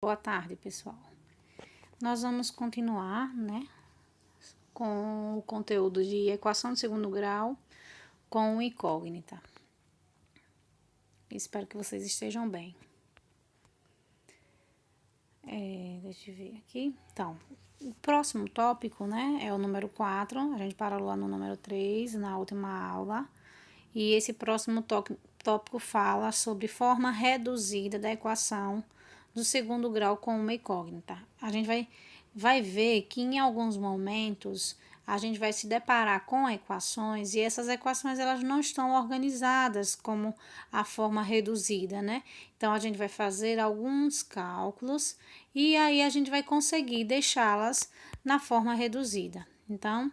Boa tarde, pessoal. Nós vamos continuar, né, com o conteúdo de equação de segundo grau com incógnita. Espero que vocês estejam bem. Deixa eu ver aqui. Então, o próximo tópico, né, é o número 4. A gente parou lá no número 3, na última aula. E esse próximo tópico fala sobre forma reduzida da equação do segundo grau com uma incógnita. A gente vai ver que em alguns momentos a gente vai se deparar com equações e essas equações elas não estão organizadas como a forma reduzida, né? Então a gente vai fazer alguns cálculos e aí a gente vai conseguir deixá-las na forma reduzida. Então,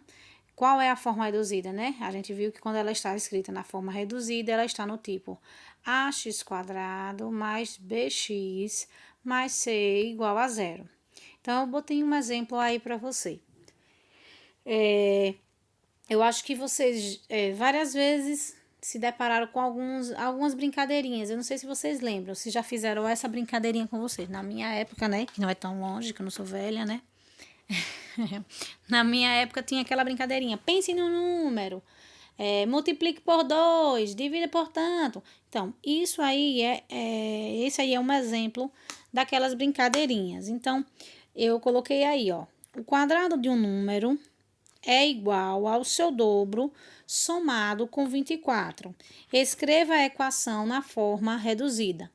qual é a forma reduzida, né? A gente viu que quando ela está escrita na forma reduzida, ela está no tipo ax² mais bx mais c igual a zero. Então, eu botei um exemplo aí para você. Eu acho que vocês várias vezes se depararam com algumas brincadeirinhas. Eu não sei se vocês lembram, se já fizeram essa brincadeirinha com vocês. Na minha época, né, que não é tão longe, que eu não sou velha, né? Na minha época tinha aquela brincadeirinha. Pense no número, multiplique por 2, divida por tanto. Então, esse aí é um exemplo daquelas brincadeirinhas. Então, eu coloquei aí, ó, o quadrado de um número é igual ao seu dobro somado com 24. Escreva a equação na forma reduzida.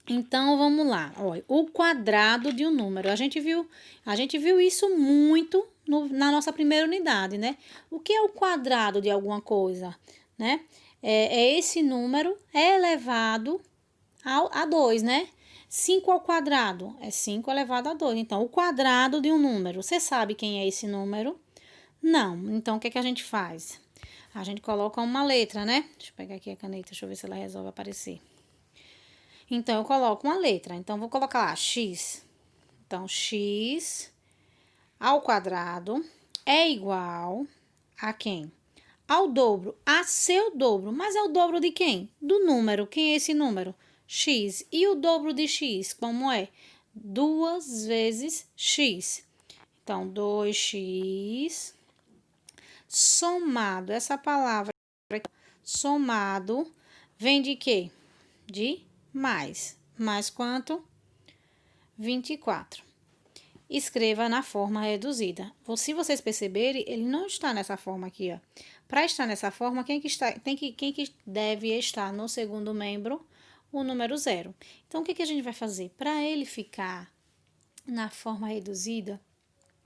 Então, vamos lá. Olha, o quadrado de um número. A gente viu isso muito na nossa primeira unidade, né? O que é o quadrado de alguma coisa, né? É esse número elevado a 2, né? 5 ao quadrado é 5 elevado a 2. Então, o quadrado de um número. Você sabe quem é esse número? Não. Então, o que é que a gente faz? A gente coloca uma letra, né? Deixa eu pegar aqui a caneta, deixa eu ver se ela resolve aparecer. Então, eu coloco uma letra. Então, vou colocar lá x. Então, x ao quadrado é igual a quem? Ao dobro, a seu dobro. Mas é o dobro de quem? Do número. Quem é esse número? X. E o dobro de x, como é? 2 vezes x. Então, 2x somado. Essa palavra somado vem de quê? De mais. Mais quanto? 24. Escreva na forma reduzida. Se vocês perceberem, ele não está nessa forma aqui, ó. Para estar nessa forma, quem que deve estar no segundo membro? O número 0. Então, o que a gente vai fazer? Para ele ficar na forma reduzida,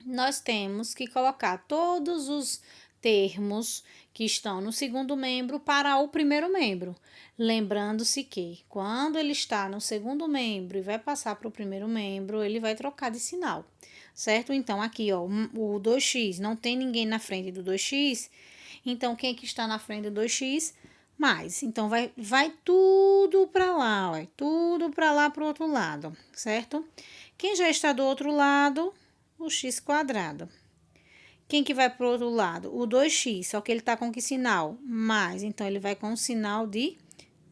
nós temos que colocar todos os termos que estão no segundo membro para o primeiro membro. Lembrando-se que quando ele está no segundo membro e vai passar para o primeiro membro, ele vai trocar de sinal, certo? Então, aqui, ó, o 2x, não tem ninguém na frente do 2x, então, quem que está na frente do 2x? Mais. Então, vai tudo para lá, ó, tudo para lá para o outro lado, certo? Quem já está do outro lado, o x². Quem que vai para o outro lado? O 2x, só que ele está com que sinal? Mais. Então, ele vai com o sinal de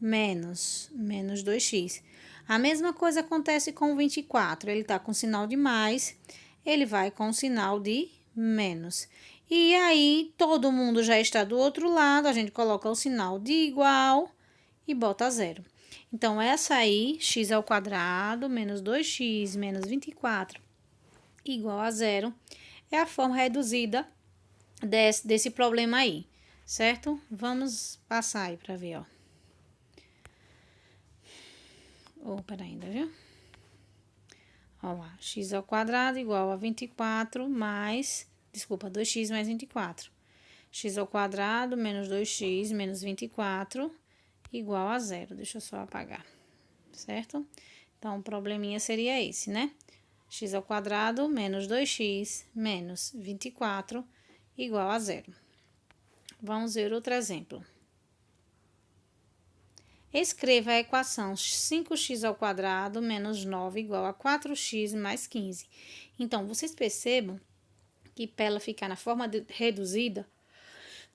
menos 2x. A mesma coisa acontece com o 24. Ele está com sinal de mais, ele vai com o sinal de menos. E aí, todo mundo já está do outro lado, a gente coloca o sinal de igual e bota 0. Então, essa aí, x² menos 2x menos 24 igual a 0, é a forma reduzida desse problema aí, certo? Vamos passar aí para ver, ó. Pera ainda, viu? Ó lá, x² igual a 24 mais, 2x mais 24. x² menos 2x menos 24 igual a 0. Deixa eu só apagar, certo? Então, o probleminha seria esse, né? x² menos 2x menos 24 igual a 0. Vamos ver outro exemplo. Escreva a equação 5x² menos 9 igual a 4x mais 15. Então, vocês percebam que para ela ficar na forma reduzida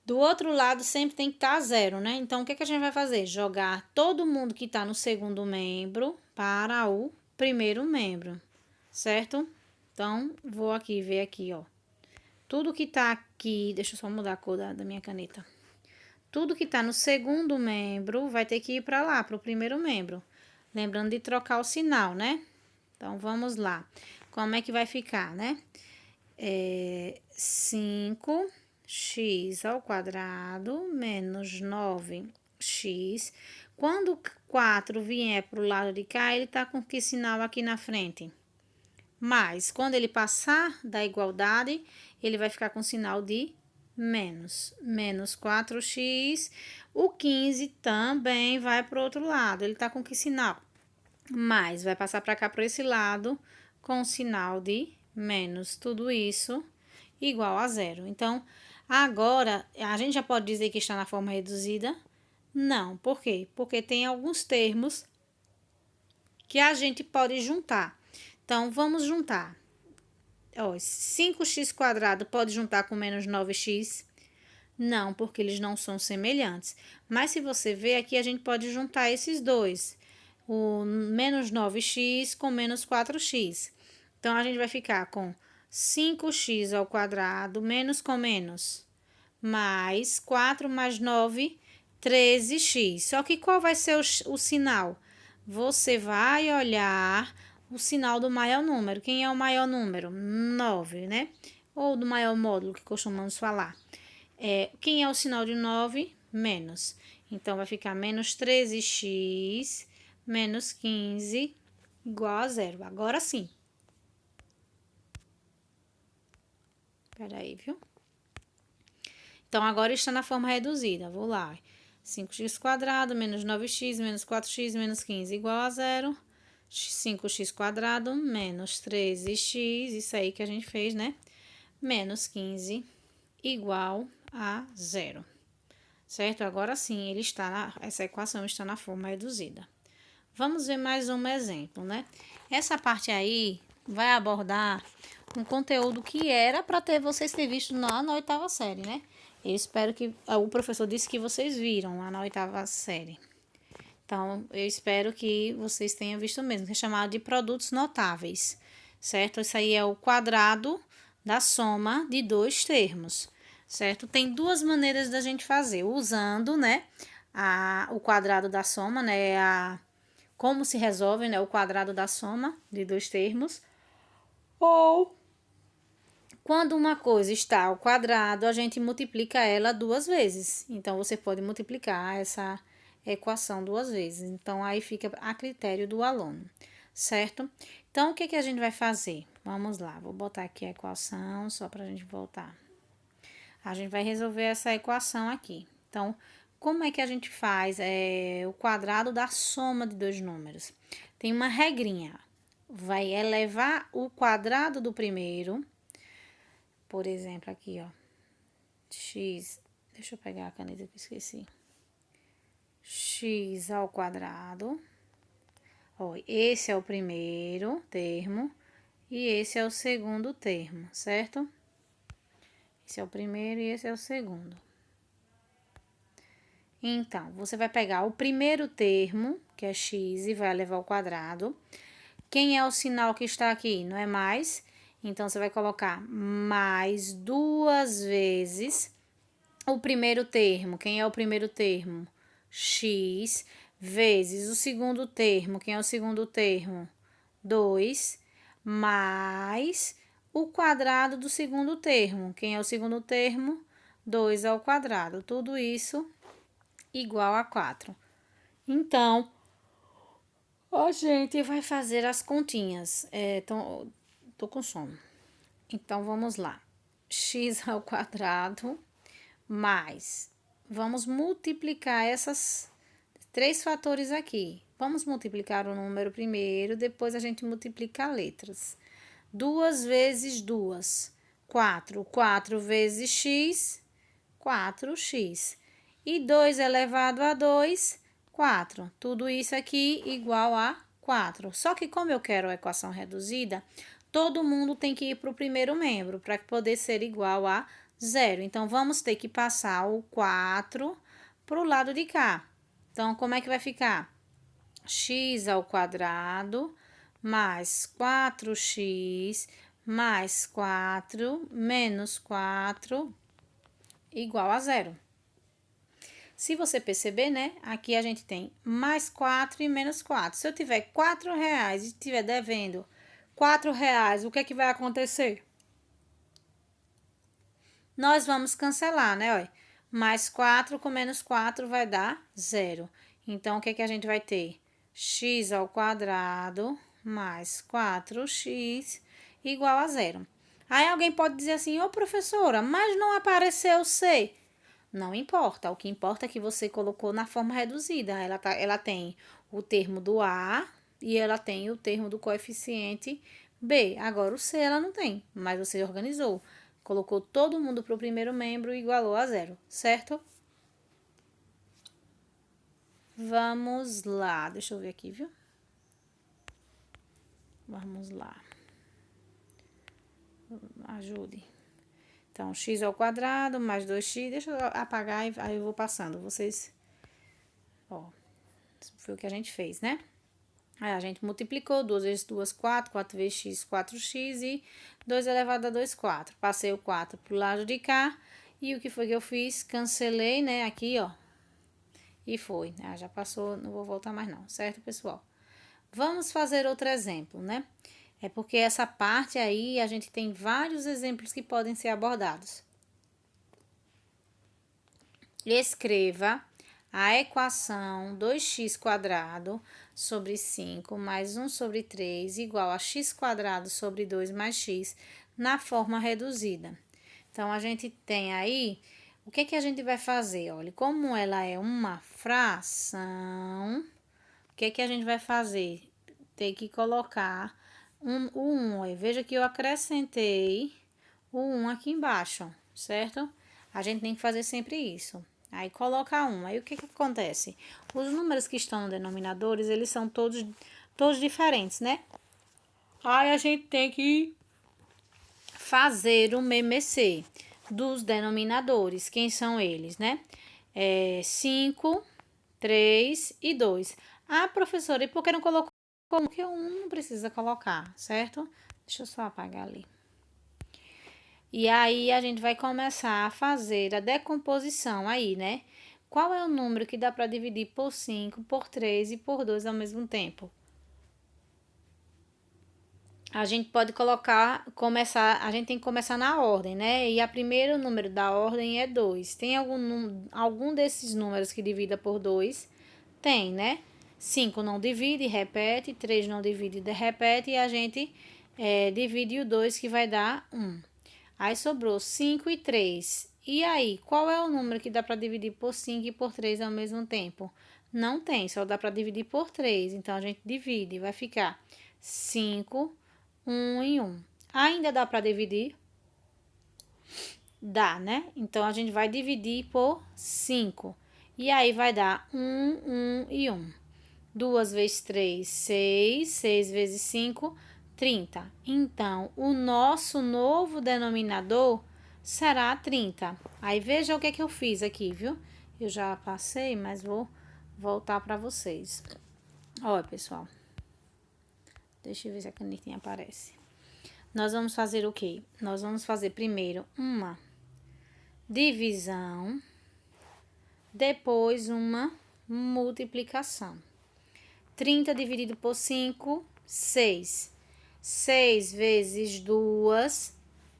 Do outro lado sempre tem que estar zero, né? Então, o que a gente vai fazer? Jogar todo mundo que está no segundo membro para o primeiro membro, certo? Então, vou aqui ver aqui, ó. Tudo que tá aqui, deixa eu só mudar a cor da minha caneta. Tudo que tá no segundo membro vai ter que ir para lá, para o primeiro membro. Lembrando de trocar o sinal, né? Então, vamos lá. Como é que vai ficar, né? 5x ao quadrado menos 9x. Quando o 4 vier para o lado de cá, ele tá com que sinal aqui na frente? Mais. Quando ele passar da igualdade, ele vai ficar com sinal de menos. Menos 4x. O 15 também vai para o outro lado. Ele tá com que sinal? Mais. Vai passar para cá, para esse lado, com sinal de menos. Tudo isso igual a zero. Então, agora, a gente já pode dizer que está na forma reduzida? Não. Por quê? Porque tem alguns termos que a gente pode juntar. Então, vamos juntar. Ó, 5x² pode juntar com menos 9x? Não, porque eles não são semelhantes. Mas se você ver aqui, a gente pode juntar esses dois. O menos 9x com menos 4x. Então, a gente vai ficar com 5x ao quadrado, menos com menos, mais 4 mais 9, 13x. Só que qual vai ser o sinal? Você vai olhar o sinal do maior número. Quem é o maior número? 9, né? Ou do maior módulo, que costumamos falar. Quem é o sinal de 9? Menos. Então, vai ficar menos 13x menos 15 igual a zero. Agora sim. Peraí, viu? Então, agora está na forma reduzida. Vou lá. 5x² menos 9x menos 4x menos 15 igual a zero. 5x² menos 13x, isso aí que a gente fez, né? Menos 15 igual a zero. Certo? Agora sim, essa equação está na forma reduzida. Vamos ver mais um exemplo, né? Essa parte aí vai abordar um conteúdo que era para vocês terem visto na 8ª série, né? Eu espero que... O professor disse que vocês viram lá na 8ª série. Então, eu espero que vocês tenham visto mesmo, que é chamado de produtos notáveis, certo? Isso aí é o quadrado da soma de dois termos, certo? Tem duas maneiras da gente fazer, usando, né, o quadrado da soma, né, como se resolve, né, o quadrado da soma de dois termos, ou quando uma coisa está ao quadrado, a gente multiplica ela duas vezes. Então, você pode multiplicar essa equação duas vezes. Então, aí fica a critério do aluno, certo? Então, o que a gente vai fazer? Vamos lá, vou botar aqui a equação só para a gente voltar. A gente vai resolver essa equação aqui. Então, como é que a gente faz o quadrado da soma de dois números? Tem uma regrinha. Vai elevar o quadrado do primeiro. Por exemplo, aqui, ó. X, deixa eu pegar a caneta que eu esqueci. X ao quadrado. Ó, esse é o primeiro termo e esse é o segundo termo, certo? Esse é o primeiro e esse é o segundo. Então, você vai pegar o primeiro termo, que é x, e vai levar ao quadrado. Quem é o sinal que está aqui? Não é mais? Então, você vai colocar mais duas vezes o primeiro termo. Quem é o primeiro termo? X, vezes o segundo termo. Quem é o segundo termo? 2, mais o quadrado do segundo termo. Quem é o segundo termo? 2 ao quadrado. Tudo isso igual a 4. Então, a gente vai fazer as continhas. Tô com sono. Então, vamos lá. X ao quadrado mais. Vamos multiplicar esses três fatores aqui. Vamos multiplicar o número primeiro, depois a gente multiplica letras. 2 vezes 2, 4. 4 vezes x, 4x. E 2 elevado a 2, 4. Tudo isso aqui igual a 4. Só que como eu quero a equação reduzida, todo mundo tem que ir para o primeiro membro, para poder ser igual a 0. Então, vamos ter que passar o 4 para o lado de cá. Então, como é que vai ficar? X ao quadrado mais 4x mais 4 menos 4 igual a 0. Se você perceber, né? Aqui a gente tem mais 4 e menos 4. Se eu tiver 4 reais e estiver devendo 4 reais, o que é que vai acontecer? Nós vamos cancelar, né? Olha, mais 4 com menos 4 vai dar 0. Então, o que é que a gente vai ter? X ao quadrado mais 4x igual a 0. Aí alguém pode dizer assim, ô professora, mas não apareceu C. Não importa, o que importa é que você colocou na forma reduzida. Ela tem o termo do A e ela tem o termo do coeficiente B. Agora, o C ela não tem, mas você organizou. Colocou todo mundo para o primeiro membro e igualou a 0, certo? Vamos lá, deixa eu ver aqui, viu? Vamos lá. Ajude. Então, x ao quadrado mais 2x, deixa eu apagar e aí eu vou passando. Vocês, ó, foi o que a gente fez, né? Aí a gente multiplicou, 2 vezes 2, 4, 4 vezes x, 4x e 2 elevado a 2, 4. Passei o 4 pro lado de cá e o que foi que eu fiz? Cancelei, né, aqui, ó, e foi. Ah, já passou, não vou voltar mais não, certo, pessoal? Vamos fazer outro exemplo, né? É porque essa parte aí a gente tem vários exemplos que podem ser abordados. Escreva a equação 2x² sobre 5 mais 1 sobre 3 igual a x² sobre 2 mais x na forma reduzida. Então, a gente tem aí, o que que a gente vai fazer? Olha, como ela é uma fração, o que que a gente vai fazer? Tem que colocar o 1. Olha, veja que eu acrescentei o 1 aqui embaixo, certo? A gente tem que fazer sempre isso. Aí, coloca 1. Aí, o que que acontece? Os números que estão no denominadores, eles são todos diferentes, né? Aí, a gente tem que fazer o MMC dos denominadores. Quem são eles, né? 5, 3 e 2. Ah, professora, e por que não colocou? Porque o 1 não precisa colocar, certo? Deixa eu só apagar ali. E aí, a gente vai começar a fazer a decomposição aí, né? Qual é o número que dá para dividir por 5, por 3 e por 2 ao mesmo tempo? A gente pode a gente tem que começar na ordem, né? E o primeiro número da ordem é 2. Tem algum desses números que divida por 2? Tem, né? 5 não divide, repete. 3 não divide, repete. E a gente divide o 2, que vai dar 1. Aí sobrou 5 e 3. E aí, qual é o número que dá para dividir por 5 e por 3 ao mesmo tempo? Não tem, só dá para dividir por 3. Então, a gente divide, vai ficar 5, 1 e 1. Ainda dá para dividir? Dá, né? Então, a gente vai dividir por 5. E aí, vai dar 1, 1 e 1. 2 vezes 3, 6. 6 vezes 5, 30. Então, o nosso novo denominador será 30. Aí, veja o que é que eu fiz aqui, viu? Eu já passei, mas vou voltar para vocês. Olha, pessoal. Deixa eu ver se a canetinha aparece. Nós vamos fazer o quê? Nós vamos fazer primeiro uma divisão, depois uma multiplicação. 30 dividido por 5, 6. 6 vezes 2,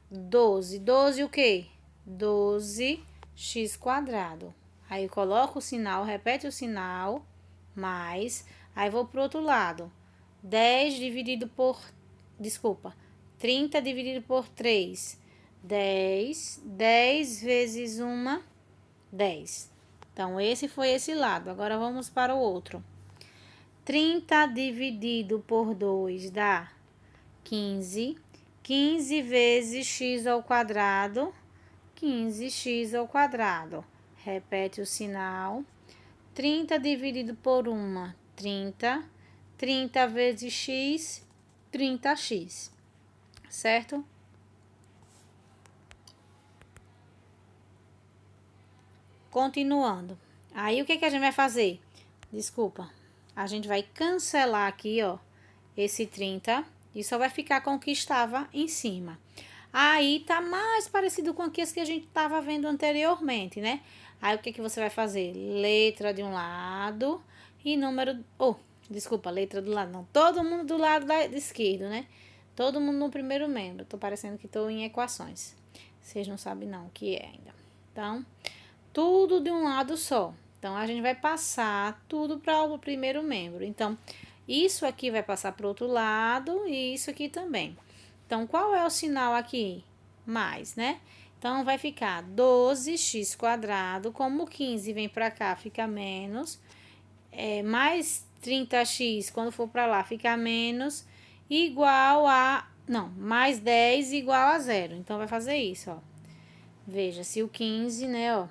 12. 12 o quê? 12x². Aí, eu coloco o sinal, repete o sinal, mais. Aí, vou pro outro lado. 10 dividido por... Desculpa. 30 dividido por 3. 10. 10 vezes 1, 10. Então, esse foi esse lado. Agora, vamos para o outro. 30 dividido por 2 dá 15. 15 vezes x², 15x². Repete o sinal. 30 dividido por 1, 30. 30 vezes x, 30x. Certo? Continuando. Aí, o que a gente vai fazer? Desculpa. A gente vai cancelar aqui, ó, esse 30 e só vai ficar com o que estava em cima. Aí, tá mais parecido com aqueles que a gente estava vendo anteriormente, né? Aí, o que você vai fazer? Letra de um lado e número... desculpa, letra do lado não. Todo mundo do lado esquerdo, né? Todo mundo no primeiro membro. Tô parecendo que tô em equações. Vocês não sabem não o que é ainda. Então, tudo de um lado só. Então, a gente vai passar tudo para o primeiro membro. Então, isso aqui vai passar para o outro lado e isso aqui também. Então, qual é o sinal aqui? Mais, né? Então, vai ficar 12x², como 15 vem para cá, fica menos. Mais 30x, quando for para lá, fica menos. Igual a... Não, mais 10 igual a 0. Então, vai fazer isso, ó. Veja, se o 15, né, ó.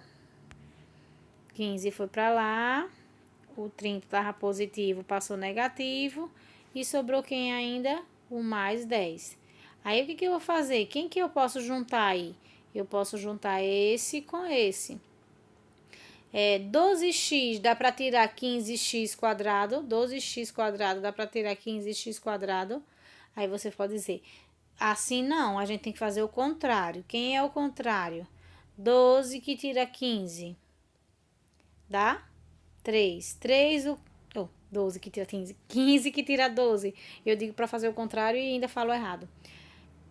15 foi para lá, o 30 estava positivo, passou negativo, e sobrou quem ainda? O mais 10. Aí, o que eu vou fazer? Quem que eu posso juntar aí? Eu posso juntar esse com esse. 12x dá para tirar 15x², 12x² dá para tirar 15x². Aí, você pode dizer, assim não, a gente tem que fazer o contrário. Quem é o contrário? 12 que tira 15. Dá 3. 3, 12 que tira 15. 15 que tira 12. Eu digo para fazer o contrário e ainda falo errado.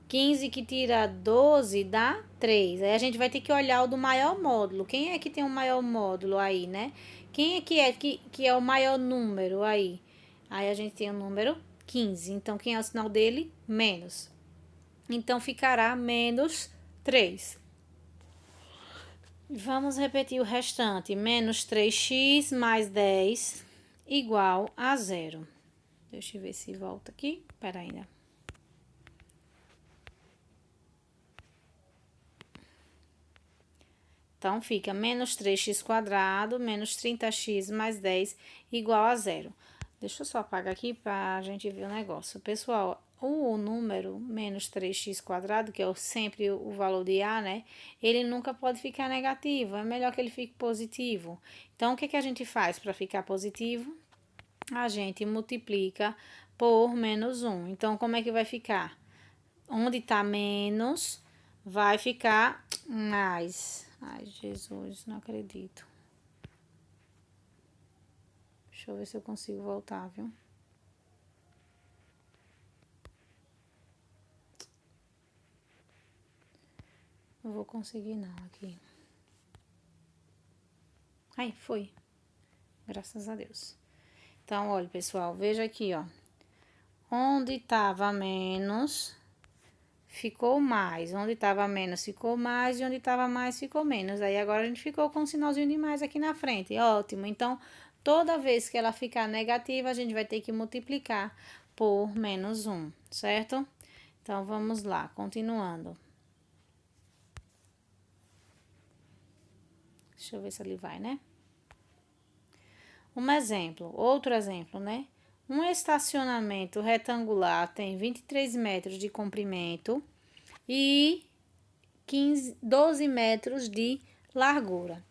15 que tira 12 dá 3. Aí a gente vai ter que olhar o do maior módulo. Quem é que tem o maior módulo aí, né? Quem é que é o maior número aí? Aí a gente tem o número 15. Então, quem é o sinal dele? Menos. Então, ficará menos 3. Vamos repetir o restante. Menos 3x mais 10 igual a 0. Deixa eu ver se volta aqui. Espera ainda. Então, fica menos 3x², menos 30x mais 10 igual a 0. Deixa eu só apagar aqui para a gente ver o negócio. Pessoal, o número menos 3x², que é sempre o valor de A, né? Ele nunca pode ficar negativo, é melhor que ele fique positivo. Então, o que a gente faz para ficar positivo? A gente multiplica por menos 1. Então, como é que vai ficar? Onde tá menos, vai ficar mais. Ai, Jesus, não acredito. Deixa eu ver se eu consigo voltar, viu? Não vou conseguir não aqui. Ai, foi. Graças a Deus. Então, olha, pessoal, veja aqui, ó. Onde tava menos, ficou mais. Onde tava menos, ficou mais. E onde tava mais, ficou menos. Aí, agora, a gente ficou com um sinalzinho de mais aqui na frente. Ótimo. Então, toda vez que ela ficar negativa, a gente vai ter que multiplicar por menos 1, certo? Então, vamos lá, continuando. Deixa eu ver se ele vai, né? Outro exemplo, né? Um estacionamento retangular tem 23 metros de comprimento e 12 metros de largura.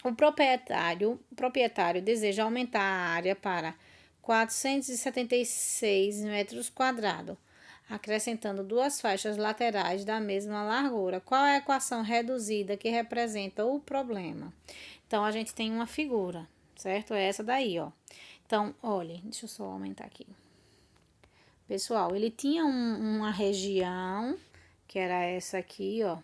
O proprietário deseja aumentar a área para 476 metros quadrados, acrescentando duas faixas laterais da mesma largura. Qual é a equação reduzida que representa o problema? Então, a gente tem uma figura, certo? É essa daí, ó. Então, olha, deixa eu só aumentar aqui. Pessoal, ele tinha uma região, que era essa aqui, ó.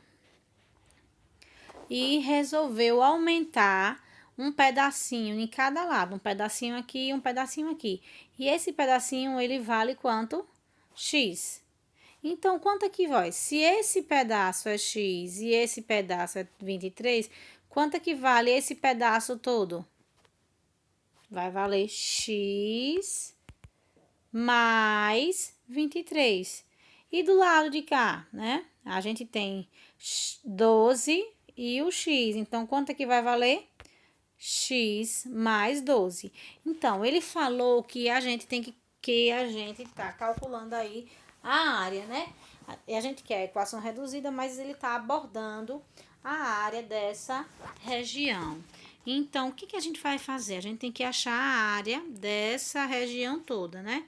E resolveu aumentar um pedacinho em cada lado. Um pedacinho aqui e um pedacinho aqui. E esse pedacinho, ele vale quanto? X. Então, quanto aqui vai? Se esse pedaço é X e esse pedaço é 23, quanto que vale esse pedaço todo? Vai valer X mais 23. E do lado de cá, né? A gente tem 12 e o X. Então, quanto que vai valer? X mais 12. Então, ele falou que a gente tem que a gente tá calculando aí a área, né? A gente quer a equação reduzida, mas ele tá abordando a área dessa região. Então, o que que a gente vai fazer? A gente tem que achar a área dessa região toda, né?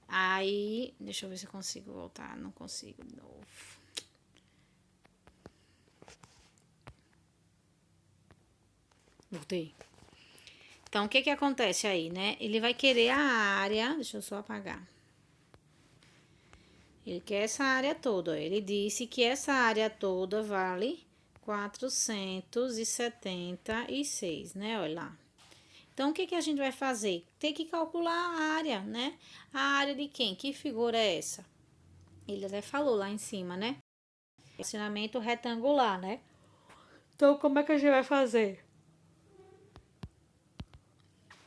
Aí, deixa eu ver se eu consigo voltar. Não consigo de novo. Voltei. Então, o que que acontece aí, né? Ele vai querer a área... Deixa eu só apagar. Ele quer essa área toda, ó. Ele disse que essa área toda vale 476, né? Olha lá. Então, o que que a gente vai fazer? Tem que calcular a área, né? A área de quem? Que figura é essa? Ele até falou lá em cima, né? Relacionamento retangular, né? Então, como é que a gente vai fazer?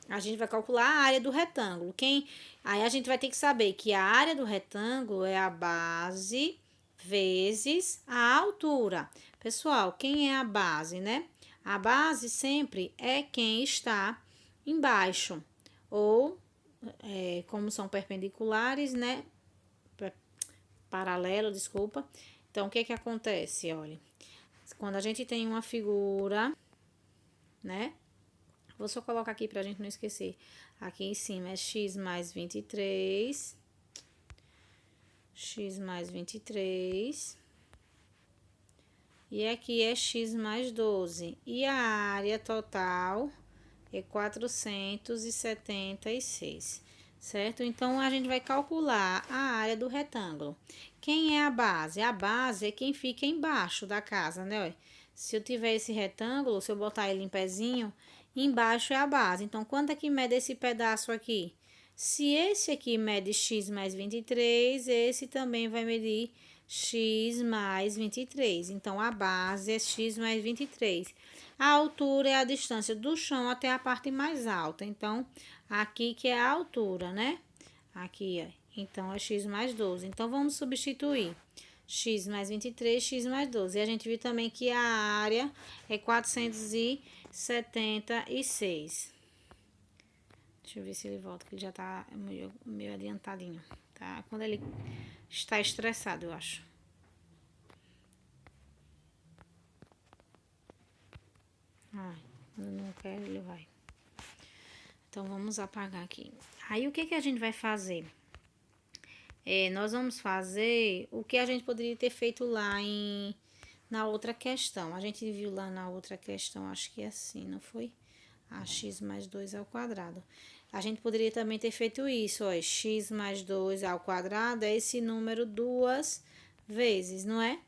A gente vai calcular a área do retângulo. Aí a gente vai ter que saber que a área do retângulo é a base vezes a altura. Pessoal, quem é a base, né? A base sempre é quem está embaixo. Ou, como são perpendiculares, né? Paralelo, desculpa. Então, o que que acontece? Olha, quando a gente tem uma figura, né? Vou só colocar aqui pra gente não esquecer. Aqui em cima é x mais 23. X mais 23. E aqui é x mais 12. E a área total é 476, certo? Então, a gente vai calcular a área do retângulo. Quem é a base? A base é quem fica embaixo da casa, né? Se eu tiver esse retângulo, se eu botar ele em pezinho, embaixo é a base. Então, quanto é que mede esse pedaço aqui? Se esse aqui mede x mais 23, esse também vai medir x mais 23. Então, a base é x mais 23. A altura é a distância do chão até a parte mais alta. Então, aqui que é a altura, né? Aqui, ó. Então, é x mais 12. Então, vamos substituir. X mais 23, x mais 12. E a gente viu também que a área é 476. Deixa eu ver se ele volta, que ele já tá meio adiantadinho, tá? Quando ele está estressado, eu acho. Ai, quando não quer, ele vai. Então, vamos apagar aqui. Aí, o que que a gente vai fazer? Nós vamos fazer o que a gente poderia ter feito lá na outra questão. A gente viu lá na outra questão, acho que é assim, não foi? X mais 2 ao quadrado. A gente poderia também ter feito isso, ó. X mais 2 ao quadrado é esse número duas vezes, não é?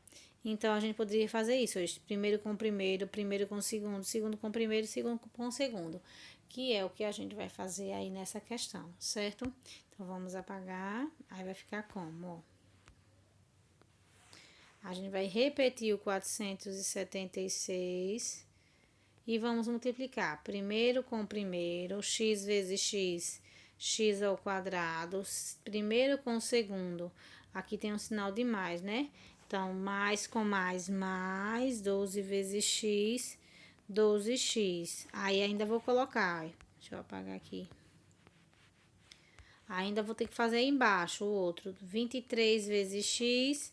Então, a gente poderia fazer isso, ó. Primeiro com primeiro, primeiro com segundo, segundo com primeiro, segundo com segundo. Que é o que a gente vai fazer aí nessa questão, certo? Então, vamos apagar. Aí, vai ficar como, ó. A gente vai repetir o 476 e vamos multiplicar primeiro com primeiro, x vezes x, x ao quadrado, primeiro com segundo, aqui tem um sinal de mais, né? Então, mais com mais, 12 vezes x, 12x. Aí, ainda vou colocar, deixa eu apagar aqui. Ainda vou ter que fazer aí embaixo o outro, 23 vezes x,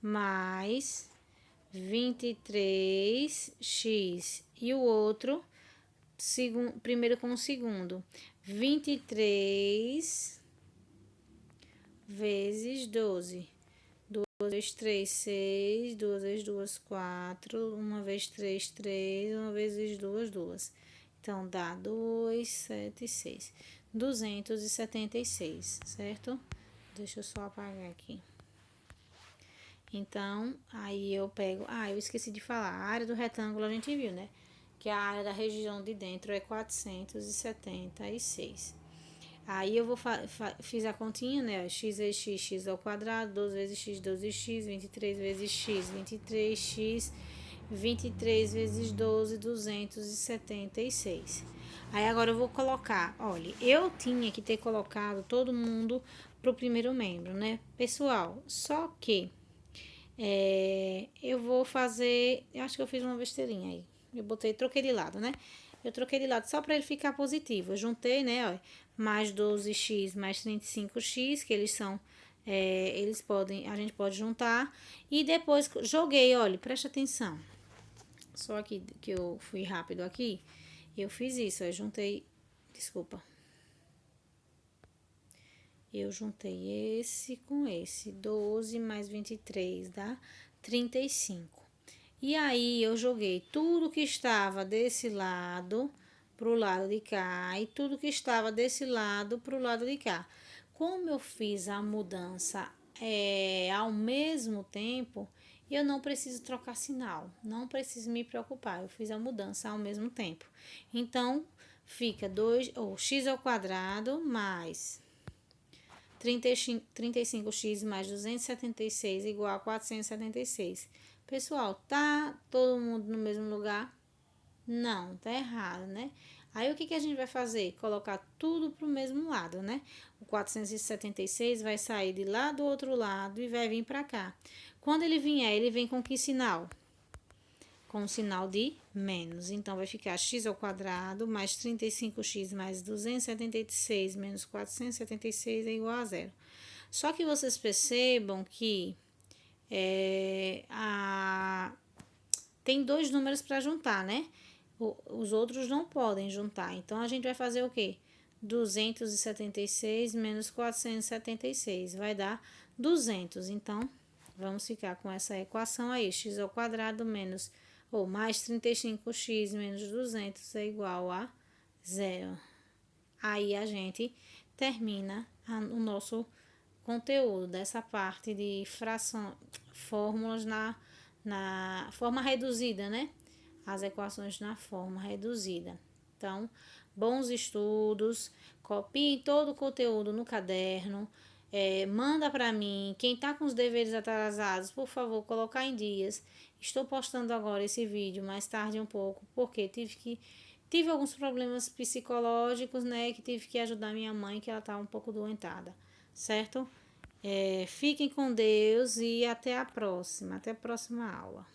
mais 23x. E o outro, primeiro com o segundo, 23 vezes 12. 2 vezes 3, 6. 2 vezes 2, 4. 1 vezes 3, 3. 1 vezes 2, 2. Então, dá 2, 7, 6. 276, certo? Deixa eu só apagar aqui. Então, aí eu pego... eu esqueci de falar. A área do retângulo a gente viu, né? Que a área da região de dentro é 476. Aí eu fiz a continha, né? X vezes x, x ao quadrado. 12 vezes x, 12x. 23 vezes x, 23x. 23 vezes 12, 276. Aí agora eu vou colocar, olha, eu tinha que ter colocado todo mundo pro primeiro membro, né? Pessoal, só que eu vou fazer, eu acho que eu fiz uma besteirinha aí. Eu troquei de lado, né? Eu troquei de lado só para ele ficar positivo. Eu juntei, né, ó, mais 12x mais 35x, que eles são, a gente pode juntar. E depois joguei, olha, presta atenção. Só aqui que eu fui rápido aqui, eu fiz isso, eu juntei, desculpa. Eu juntei esse com esse, 12 mais 23 dá 35. E aí, eu joguei tudo que estava desse lado pro lado de cá e tudo que estava desse lado pro lado de cá. Como eu fiz a mudança ao mesmo tempo, eu não preciso trocar sinal, não preciso me preocupar, eu fiz a mudança ao mesmo tempo. Então, fica 2, ou x ao quadrado mais 35x mais 276 igual a 476. Pessoal, tá todo mundo no mesmo lugar? Não, tá errado, né? Aí, o que que a gente vai fazer? Colocar tudo pro mesmo lado, né? O 476 vai sair de lá do outro lado e vai vir para cá. Quando ele vier, ele vem com que sinal? Com o sinal de menos. Então, vai ficar x ao quadrado mais 35x mais 276 menos 476 é igual a zero. Só que vocês percebam que tem dois números para juntar, né? Os outros não podem juntar. Então, a gente vai fazer o quê? 276 menos 476 vai dar 200. Então, vamos ficar com essa equação aí. X ao quadrado menos, ou mais 35x menos 200 é igual a zero. Aí, a gente termina o nosso conteúdo dessa parte de fórmulas na forma reduzida, né? As equações na forma reduzida. Então, bons estudos, copiem todo o conteúdo no caderno, manda para mim. Quem tá com os deveres atrasados, por favor, colocar em dias. Estou postando agora esse vídeo mais tarde um pouco, porque tive alguns problemas psicológicos, né? Que tive que ajudar minha mãe, que ela tá um pouco doentada, certo? Fiquem com Deus e até a próxima aula.